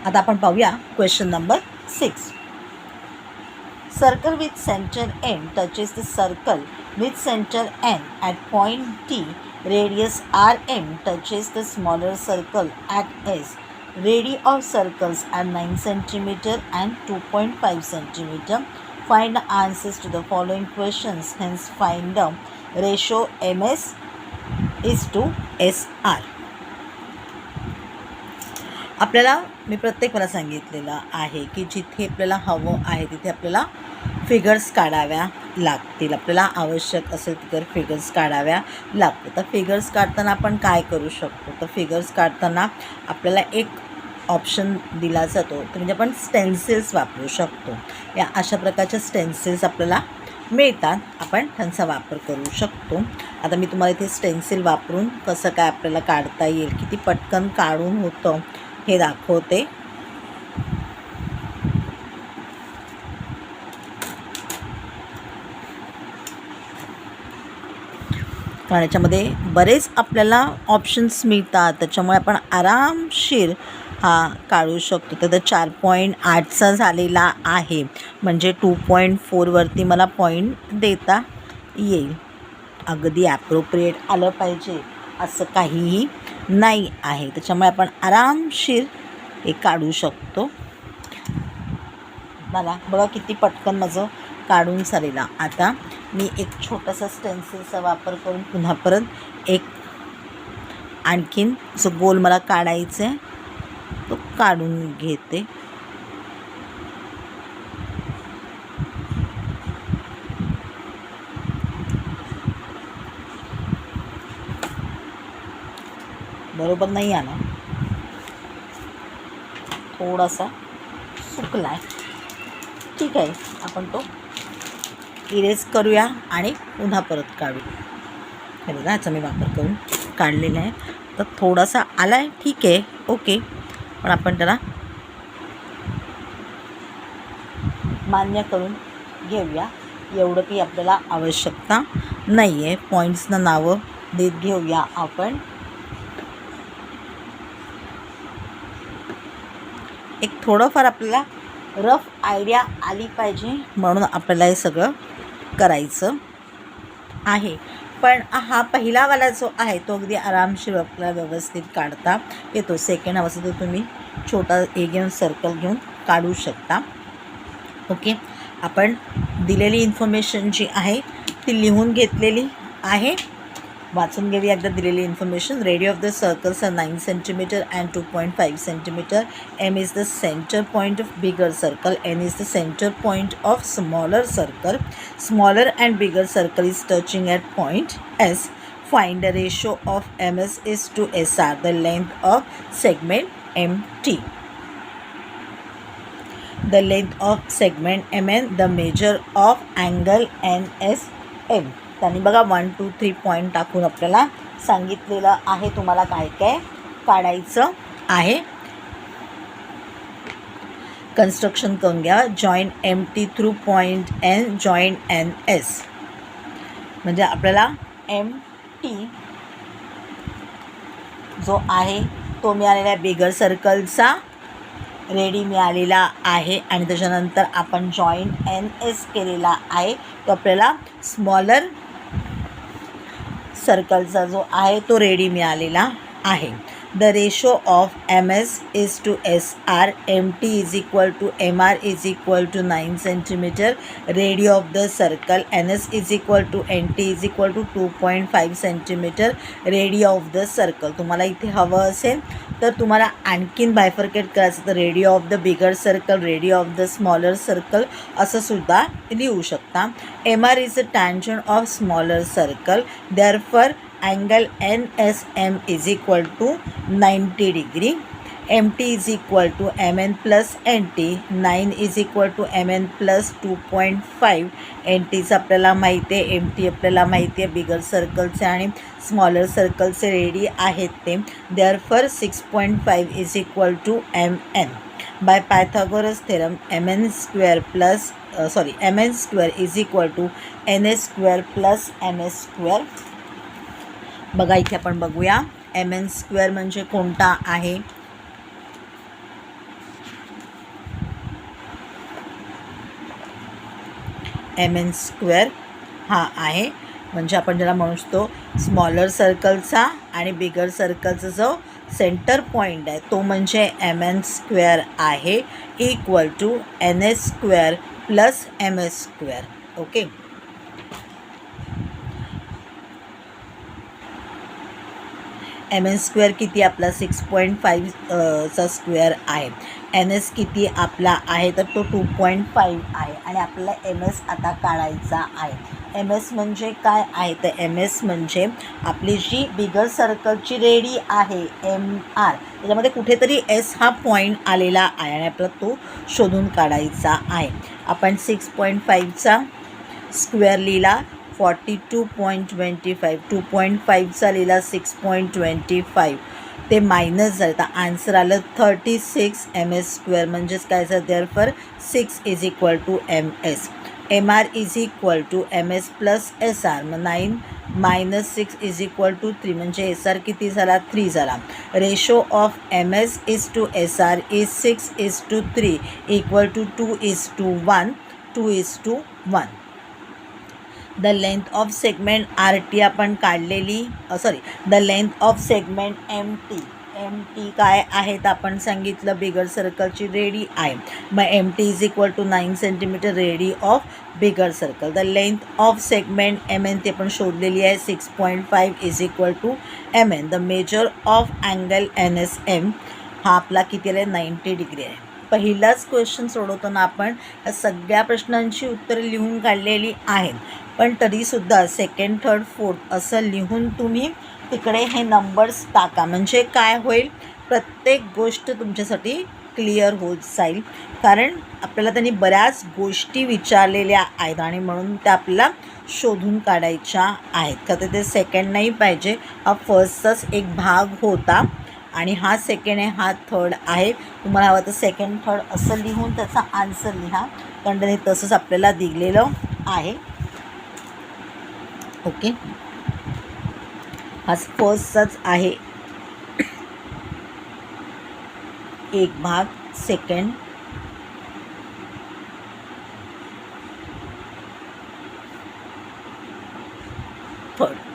आता आपण पाहूया question number 6. Circle with center M touches the circle with center N at point T. Radius RM touches the smaller circle at S. Radii of circles are 9 cm and 2.5 cm. Find the answers to the following questions. Hence, find the ratio MS is to SR. आपल्याला मी प्रत्येक वेळा सांगितलेलं आहे की जिथे आपल्याला हवं आहे तिथे आपल्याला फिगर्स काढाव्या लागतील. आपल्याला आवश्यक असेल तर फिगर्स काढाव्या लागतात. तर फिगर्स काढताना आपण काय करू शकतो, तर फिगर्स काढताना आपल्याला एक ऑप्शन दिला जातो, तर म्हणजे आपण स्टेन्सिल्स वापरू शकतो. या अशा प्रकारच्या स्टेन्सिल्स आपल्याला मिळतात, आपण त्यांचा वापर करू शकतो. आता मी तुम्हाला इथे स्टेन्सिल वापरून कसं काय आपल्याला काढता येईल, किती पटकन काढून होतं हे दाखवते. कारण याच्यामध्ये बरेच आपल्याला ऑप्शन्स मिळतात, त्याच्यामुळे आपण आरामशीर हा काढू शकतो. तर 4.8चा झालेला आहे, म्हणजे 2.4वरती मला पॉईंट देता येईल. अगदी ॲप्रोप्रिएट आलं पाहिजे असं काहीही नाही आहे, त्याच्यामुळे आपण आरामशीर हे काढू शकतो. मला बघा किती पटकन माझं काढून झालेला. आता मी एक छोटासा स्टेन्सिलचा वापर करून पुन्हा परत एक आणखीन जो गोल मला काढायचा आहे तो काढून घेते. बरोबर नाही आला, थोडासा सुकला आहे. ठीक आहे, आपण तो इरेज करूया आणि पुन्हा परत काढू. हे बघा, याचा मी वापर करून काढलेला आहे. तर थोडासा आला आहे, ठीक आहे, ओके, पण आपण त्याला मान्य करून घेऊया. एवढं काही आपल्याला आवश्यकता नाही आहे. पॉईंट्सना नावं देत घेऊया आपण. एक थोडंफार आपल्याला रफ आयडिया आली पाहिजे म्हणून आपल्याला हे सगळं करायचं आहे. पण हा पहिलावाला जो आहे तो अगदी आरामशीर आपल्याला व्यवस्थित काढता येतो. सेकंड हवा असेल तर तुम्ही छोटा हे घेऊन सर्कल घेऊन काढू शकता. ओके, आपण दिलेली इन्फॉर्मेशन जी आहे ती लिहून घेतलेली आहे. वाचून घेऊया एकदा दिलेली information. Radio of the circles are 9 cm and 2.5 cm. M is the center point of bigger circle. N is the center point of smaller circle. Smaller and bigger circle is touching at point S. Find the ratio of MS is to SR, the length of segment MT. The length of segment MN, the measure of angle NSM. त्यांनी बघा 1, 2, 3 point टाकून आपल्याला सांगितलेलं आहे तुम्हाला काय काय काढायचं आहे. कन्स्ट्रक्शन करून घ्या. Join MT through point N, join NS. म्हणजे आपल्याला MT जो आहे तो मिळालेला आहे बिगर सर्कलचा, रेडी मिळालेला आहे, आणि त्याच्यानंतर आपण जॉईन NS केलेला आहे तो आपल्याला स्मॉलर सर्कलचा जो आहे तो रेडी मिळालेला आहे. The ratio of MS is to SR. MT is equal to MR is equal to 9 cm. Radio of the circle NS is equal to NT is equal to 2.5 cm. Radio of the circle तुम्हाला इथे हवं असेल तर तुम्हाला आणखीन bifurcate करायचं, तर radio of the bigger circle, radio of the smaller circle असं सुद्धा लिहू शकता. MR is a tangent of smaller circle, therefore angle NSM is equal to 90 degree. MT is equal to MN plus NT. 9 is equal to MN plus 2.5. NTचं आपल्याला माहिती आहे, MT आपल्याला माहिती आहे बिगर सर्कलचे आणि स्मॉलर सर्कलचे रेडी आहेत ते. Therefore 6.5 is equal to MN. By Pythagoras theorem, MN square is equal to NS square plus MS square. बघा इथे आपण बघूया MN स्क्वेअर म्हणजे कोणता आहे. mn² हा आहे. म्हणजे आपण ज्याला म्हणू शकतो स्मॉलर सर्कलचा आणि बिगर सर्कलचा जो सेंटर पॉईंट आहे तो म्हणजे mn² आहे equal to ns² plus ms². Okay. mn² किती आपला 6.5 चा स्क्वेअर आहे. ns किती आपला आहे तर तो 2.5 आहे आणि आपल्याला ms आता काढायचा आहे. ms म्हणजे काय आहे तर ms म्हणजे आपली जी बिगर सर्कलची रेडी आहे mr त्याच्यामध्ये कुठेतरी s हा पॉईंट आलेला आहे आणि आपल्याला तो शोधून काढायचा आहे. आपण 6.5चा स्क्वेअर लिहिला 42.25 2.5चा लिहिला 6.25 ते मायनस झालं तर आन्सर आलं 36 ms² म्हणजेच काय झालं therefore 6 is equal to ms. mr is equal to ms plus sr मग 9 मायनस 6 इज इक्वल टू 3 म्हणजे sr किती झाला 3 झाला. Ratio of ms is to sr is 6:3 equal to 2:1 2:1. The length of segment RT आपण काढलेली the length of segment MT काय आहे तर आपण सांगितलं बिगर सर्कलची रेडी आहे. मग MT is equal to 9 centimetre ready of bigger circle. The length of segment MN ते पण शोधलेली आहे 6.5 is equal to MN. The measure of angle NSM हा आपला किती आहे 90 डिग्री आहे. पहिलाच क्वेश्चन सोडवताना आपण या सगळ्या प्रश्नांची उत्तरे लिहून काढलेली आहेत, पण तरीसुद्धा सेकंड थर्ड फोर्थ असं लिहून तुम्ही तिकडे हे नंबर्स टाका. म्हणजे काय होईल प्रत्येक गोष्ट तुमच्यासाठी क्लिअर होत जाईल. कारण आपल्याला त्यांनी बऱ्याच गोष्टी विचारलेल्या आहेत आणि म्हणून त्या आपल्याला शोधून काढायच्या आहेत. का तर ते सेकंड नाही पाहिजे, हा फर्स्टचाच एक भाग होता आणि हा सेकंड आहे हा थर्ड आहे. तुम्हाला हवं तर सेकंड थर्ड असं लिहून त्याचा आन्सर लिहा कारण ते तसंच आपल्याला दिलेलं आहे. ओके. हा फर्स्टचाच आहे एक भाग, सेकंड थर्ड.